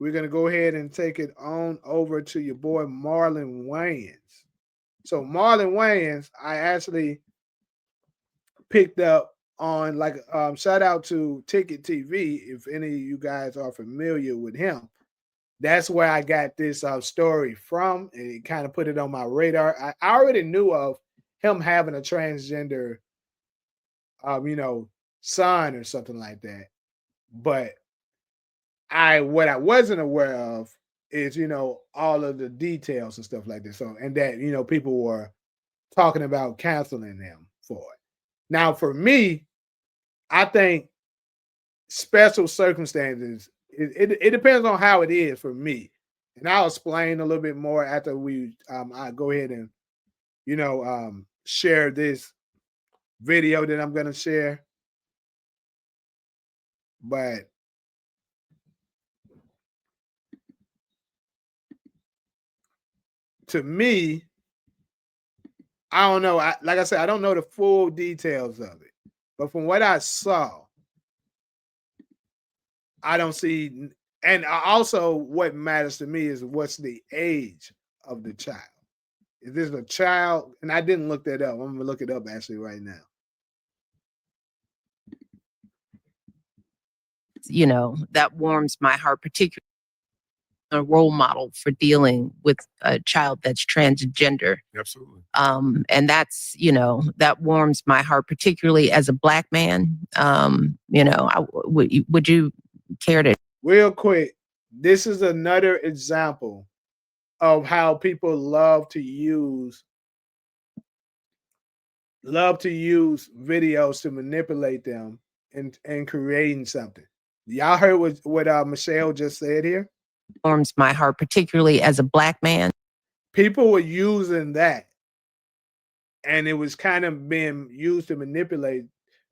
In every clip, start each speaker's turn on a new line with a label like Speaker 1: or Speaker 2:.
Speaker 1: we're going to go ahead and take it on over to your boy Marlon Wayans. So Marlon Wayans, I actually picked up on, like, shout out to Ticket TV if any of you guys are familiar with him. That's where I got this story from, and it kind of put it on my radar. I already knew of him having a transgender, son or something like that, but what I wasn't aware of is all of the details and stuff like this. So, and that people were talking about canceling them for it. Now, for me, I think special circumstances. It depends on how it is for me, and I'll explain a little bit more after I go ahead and share this video that I'm gonna share. But to me, I don't know. Like I said, I don't know the full details of it, but from what I saw, I don't see. And also, what matters to me is what's the age of the child. Is this a child? And I didn't look that up. I'm gonna look it up actually right now.
Speaker 2: That warms my heart, particularly a role model for dealing with a child that's transgender.
Speaker 3: Absolutely.
Speaker 2: And that's, that warms my heart, particularly as a Black man. Would you care to?
Speaker 1: Real quick, this is another example of how people love to use videos to manipulate them and creating something. Y'all heard what Michelle just said here?
Speaker 2: Warms my heart, particularly as a Black man.
Speaker 1: People were using that, and it was kind of being used to manipulate,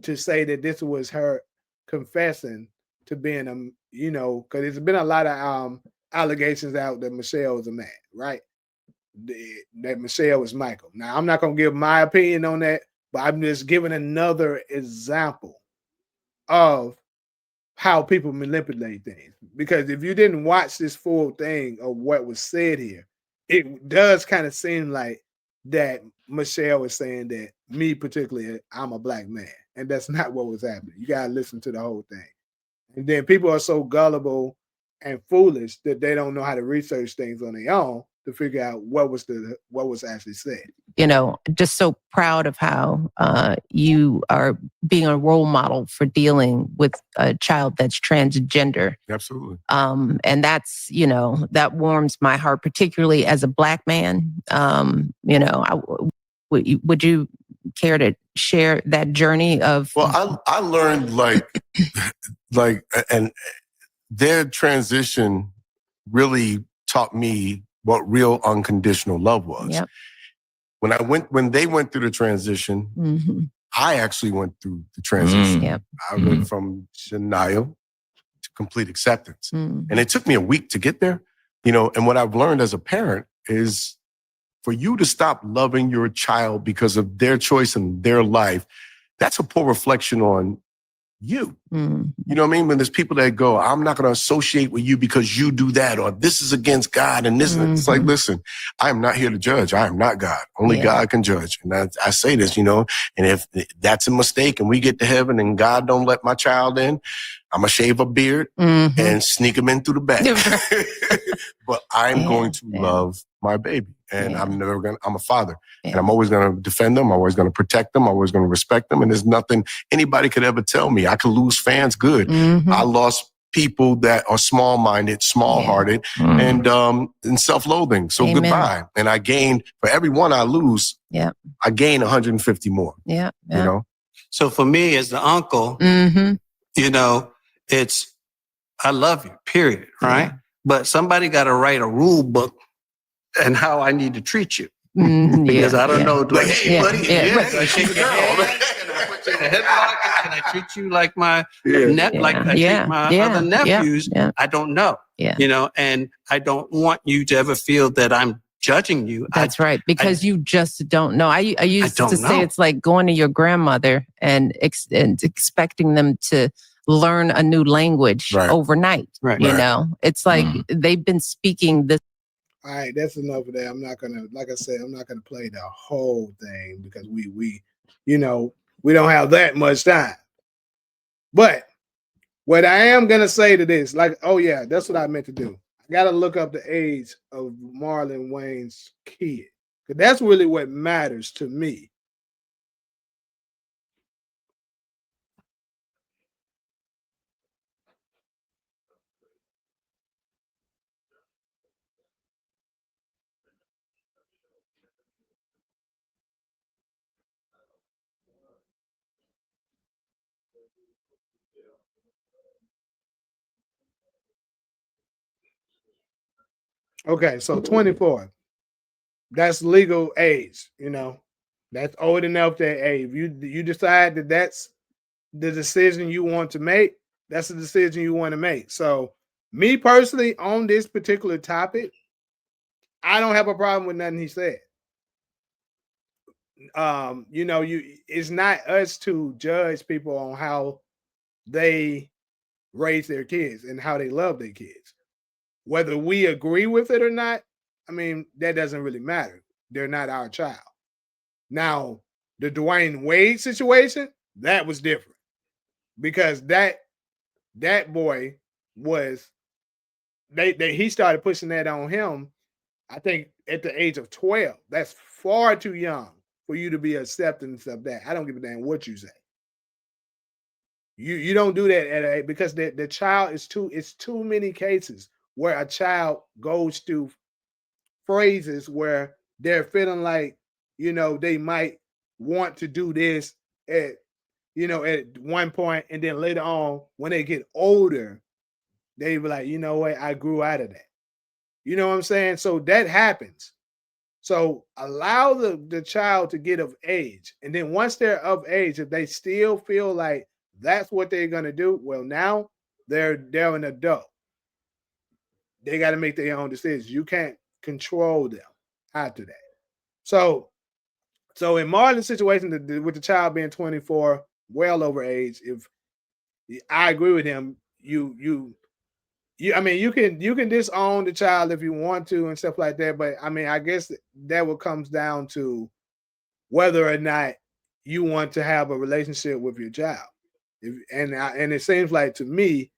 Speaker 1: to say that this was her confessing to being because there's been a lot of allegations out that Michelle was a man, right? That Michelle was Michael. Now, I'm not going to give my opinion on that, but I'm just giving another example of how people manipulate things. Because if you didn't watch this full thing of what was said here, it does kind of seem like that Michelle was saying that me particularly, I'm a Black man. And that's not what was happening. You got to listen to the whole thing. And then people are so gullible and foolish that they don't know how to research things on their own to figure out what was actually said.
Speaker 2: Just so proud of how you are being a role model for dealing with a child that's transgender.
Speaker 3: Absolutely.
Speaker 2: And that's, that warms my heart, particularly as a Black man. Would you care to share that journey of?
Speaker 3: Well, I learned and their transition really taught me what real unconditional love was.
Speaker 2: Yep.
Speaker 3: When they went through the transition,
Speaker 2: Mm-hmm.
Speaker 3: I actually went through the transition.
Speaker 2: Yep.
Speaker 3: I went from denial to complete acceptance.
Speaker 2: Mm-hmm.
Speaker 3: And it took me a week to get there. And what I've learned as a parent is for you to stop loving your child because of their choice and their life, that's a poor reflection on you.
Speaker 2: Mm-hmm.
Speaker 3: You know what I mean? When there's people that go, I'm not going to associate with you because you do that, or this is against God and this.
Speaker 2: Mm-hmm.
Speaker 3: It's like, listen, I am not here to judge. I am not God. Only God can judge. And I say this, and if that's a mistake and we get to heaven and God don't let my child in, I'm going to shave a beard and sneak him in through the back. But I'm going to love my baby. And I'm a father. And I'm always going to defend them. I'm always going to protect them. I'm always going to respect them. And there's nothing anybody could ever tell me. I could lose fans, good.
Speaker 2: Mm-hmm.
Speaker 3: I lost people that are small-minded, small-hearted, and self-loathing. So goodbye. And I gained, for every one I lose, I gain 150 more.
Speaker 2: Yeah.
Speaker 4: So for me as the uncle, it's, I love you, period, right?
Speaker 2: Yeah.
Speaker 4: But somebody got to write a rule book and how I need to treat you. Because I don't know. Hey, buddy. Can I shake your hand? Can I put you in a headlock? Can I treat you like my like I treat my other nephews?
Speaker 2: Yeah.
Speaker 4: I don't know.
Speaker 2: Yeah.
Speaker 4: And I don't want you to ever feel that I'm judging you.
Speaker 2: That's right. Because you just don't know. I used to say it's like going to your grandmother and expecting them to learn a new language overnight. You know, it's like they've been speaking this.
Speaker 1: All right, that's enough of that. I'm not gonna, like I said, I'm not gonna play the whole thing because we we don't have that much time. But what I am gonna say to this, like, oh yeah, that's what I meant to do. I gotta look up the age of Marlon Wayans' kid, because that's really what matters to me. Okay, so 24. That's legal age, you know. That's old enough that hey, if you decide that that's the decision you want to make, that's the decision you want to make. So, me personally, on this particular topic, I don't have a problem with nothing he said. You know, it's not us to judge people on how they raise their kids and how they love their kids. Whether we agree with it or not, I mean, that doesn't really matter. They're not our child. Now, the Dwayne Wade situation, that was different because that boy was he started pushing that on him, I think at the age of 12. That's far too young for you to be accepting of that. I don't give a damn what you say. You don't do that at a because the child is it's too many cases where a child goes through phrases where they're feeling like, you know, they might want to do this at, you know, at one point, and then later on, when they get older, they be like, you know what, I grew out of that. You know what I'm saying? So that happens. So allow the child to get of age. And then once they're of age, if they still feel like that's what they're gonna do, well, now they're an adult. They got to make their own decisions. You can't control them after that. So in Marlon's situation with the child being 24, well over age, if I agree with him, I mean, you can disown the child if you want to and stuff like that. But I mean, I guess that what comes down to whether or not you want to have a relationship with your child. And it seems like to me,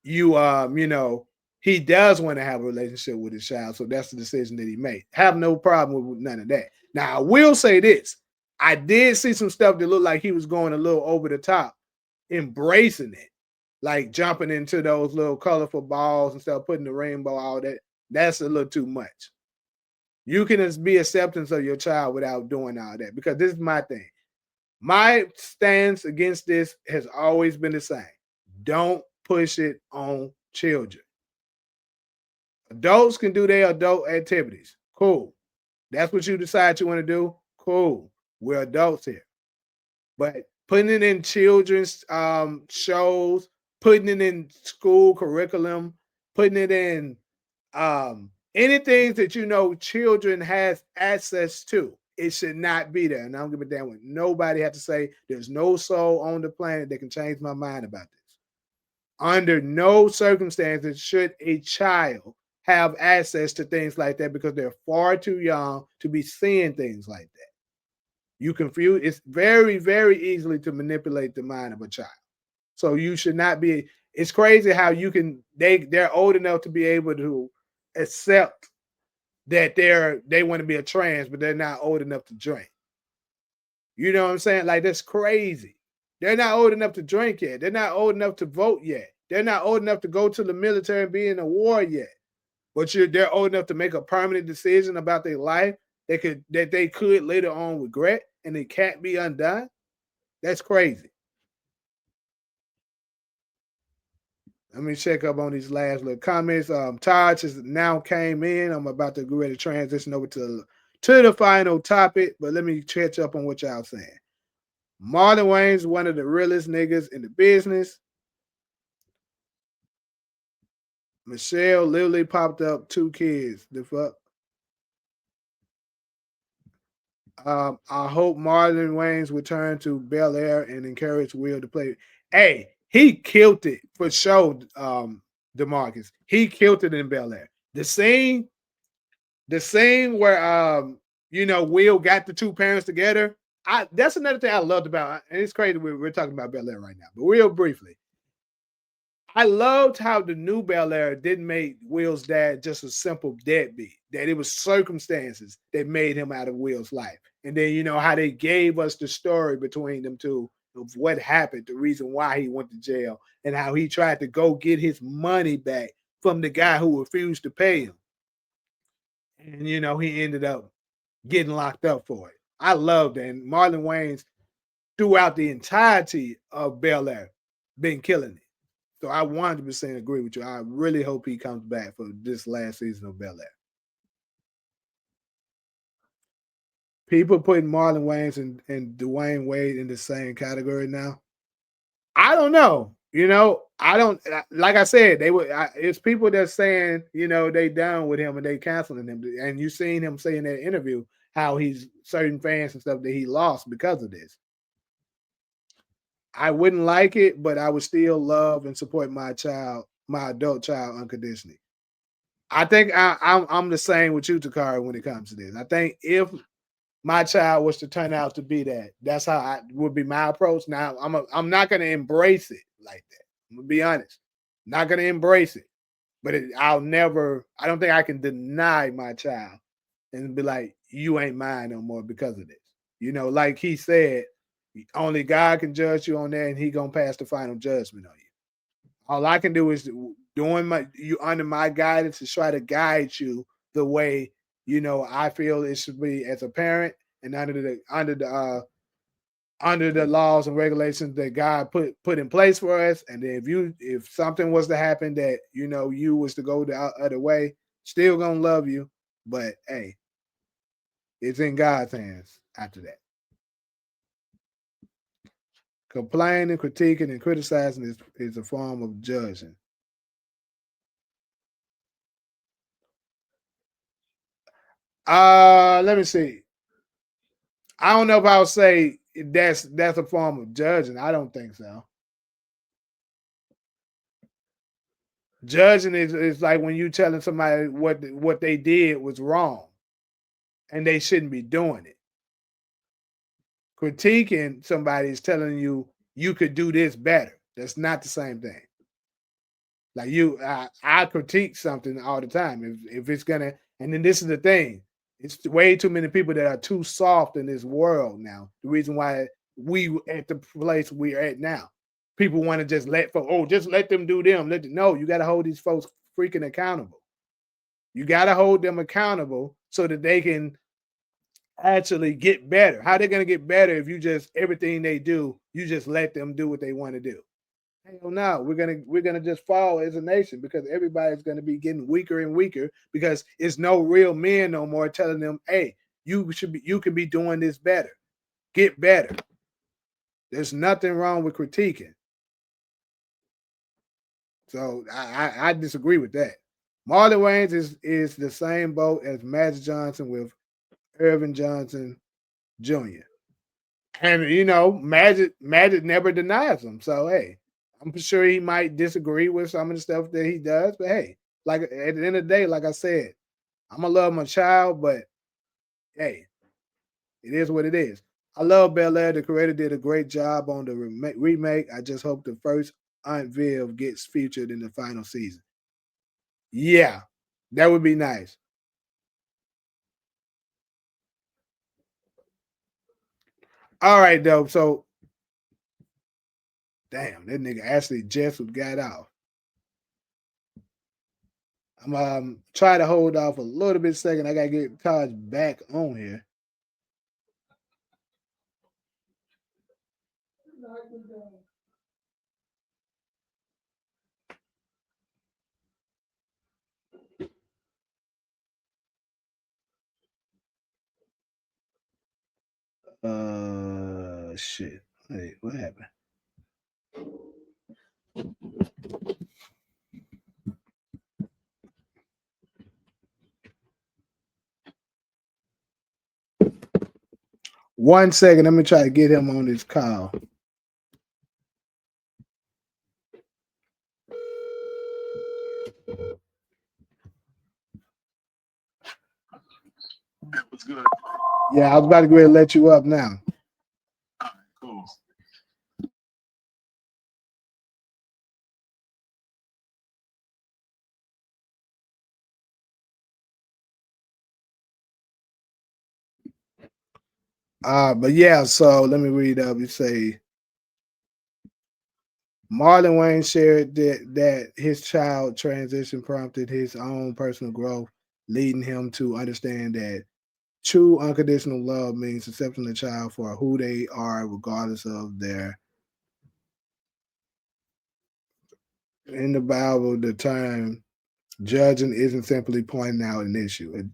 Speaker 1: you know, he does want to have a relationship with his child, so that's the decision that he made. Have no problem with none of that. Now, I will say this: I did see some stuff that looked like he was going a little over the top, embracing it, like jumping into those little colorful balls and stuff, putting the rainbow, all that. That's a little too much. You can be acceptance of your child without doing all that, because this is my thing. My stance against this has always been the same. Don't push it on children. Adults can do their adult activities. Cool. That's what you decide you want to do. Cool. We're adults here. But putting it in children's shows, putting it in school curriculum, putting it in anything that you know children has access to, it should not be there. And I don't give a damn what nobody has to say. There's no soul on the planet that can change my mind about this. Under no circumstances should a child have access to things like that, because they're far too young to be seeing things like that. You confuse, it's very, very easily to manipulate the mind of a child. So you should not be, it's crazy how you can, they're old enough to be able to accept that they want to be a trans, but they're not old enough to drink. You know what I'm saying? Like, that's crazy. They're not old enough to drink yet. They're not old enough to vote yet. They're not old enough to go to the military and be in a war yet. But they're old enough to make a permanent decision about their life that they could later on regret, and it can't be undone. That's crazy. Let me check up on these last little comments. Taj has now came in. I'm about to go ready to transition over to the final topic, but let me catch up on what y'all saying. Marlon Wayans, one of the realest niggas in the business. Michelle literally popped up 2 kids. The fuck? I hope Marlon Wayans return to Bel Air and encourage Will to play. Hey, he killed it for sure. DeMarcus, he killed it in Bel Air. The scene where Will got the two parents together. That's another thing I loved about, and it's crazy we're talking about Bel Air right now, but real briefly, I loved how the new Bel Air didn't make Will's dad just a simple deadbeat, that it was circumstances that made him out of Will's life. And then, how they gave us the story between them two of what happened, the reason why he went to jail, and how he tried to go get his money back from the guy who refused to pay him. And, he ended up getting locked up for it. I loved it. And Marlon Wayans, throughout the entirety of Bel Air, been killing it. So I 100% agree with you. I really hope he comes back for this last season of Bel Air. People putting Marlon Wayans and Dwayne Wade in the same category now. I don't know. I don't, like I said, it's people that's saying, they done with him and they canceling him. And you seen him say in that interview how he's certain fans and stuff that he lost because of this. I wouldn't like it, but I would still love and support my adult child unconditionally. I think I'm the same with you, Takara, when it comes to this. I think if my child was to turn out to be that, that's how I would be my approach. Now, I'm not going to embrace it like that. I'm going to be honest. I'm not going to embrace it. But I don't think I can deny my child and be like, you ain't mine no more because of this. Like he said, only God can judge you on that, and he gonna pass the final judgment on you. All I can do is you under my guidance to try to guide you the way I feel it should be as a parent, and under the laws and regulations that God put in place for us. And then if something was to happen that you was to go the other way, still gonna love you, but hey, it's in God's hands after that. Complaining, critiquing, and criticizing is a form of judging. Let me see. I don't know if I would say that's a form of judging. I don't think so. Judging is like when you telling somebody what they did was wrong and they shouldn't be doing it. Critiquing somebody is telling you could do this better. That's not the same thing. Like I critique something all the time. If it's gonna, and then this is the thing. It's way too many people that are too soft in this world now. The reason why we at the place we're at now. People want to just just let them do them. No, you got to hold these folks freaking accountable. You got to hold them accountable so that they can actually get better. How they're going to get better if everything they do, you just let them do what they want to do. Hell no, we're gonna just fall as a nation because everybody's gonna be getting weaker and weaker because it's no real men no more telling them, hey, you can be doing this better. Get better. There's nothing wrong with critiquing. So I disagree with that. Marlon Wayans is the same boat as Magic Johnson with Irvin Johnson Jr. And Magic never denies him. So hey, I'm sure he might disagree with some of the stuff that he does, but hey, like at the end of the day, like I said, I'm gonna love my child, but hey, it is what it is. I love Bel Air. The creator did a great job on the remake. I just hope the first Aunt Viv gets featured in the final season. Yeah, that would be nice. All right, though. So, damn, that nigga actually just got off. I'm trying to hold off a little bit second. I gotta get Taj back on here. Shit. Hey, what happened? One second. Let me try to get him on this call.
Speaker 5: good?
Speaker 1: Yeah, I was about to go ahead and let you up now.
Speaker 5: All right, cool.
Speaker 1: But yeah, so let me read up. You say Marlon Wayans shared that his child transition prompted his own personal growth, leading him to understand that true unconditional love means accepting the child for who they are, regardless of their. In the Bible, the term judging isn't simply pointing out an issue.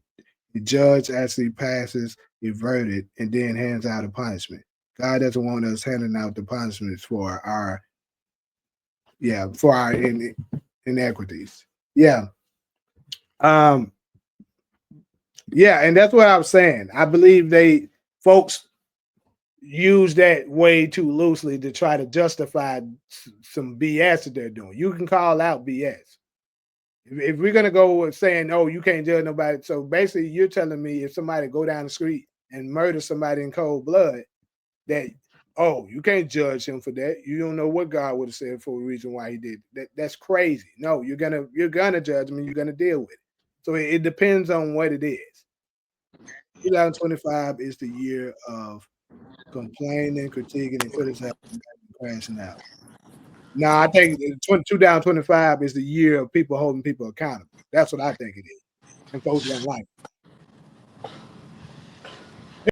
Speaker 1: The judge actually passes a verdict and then hands out a punishment. God doesn't want us handing out the punishments for our inequities. Yeah. Yeah, and that's what I was saying. I believe folks use that way too loosely to try to justify some BS that they're doing. You can call out BS. If we're gonna go with saying, "Oh, you can't judge nobody," so basically, you're telling me if somebody go down the street and murder somebody in cold blood, that you can't judge him for that. You don't know what God would have said for a reason why he did that. That's crazy. No, you're gonna judge him and you're gonna deal with it. So it depends on what it is. 2025 is the year of complaining, critiquing, and criticizing, and crashing out. Now, I think 2025 is the year of people holding people accountable. That's what I think it is. And folks don't like it.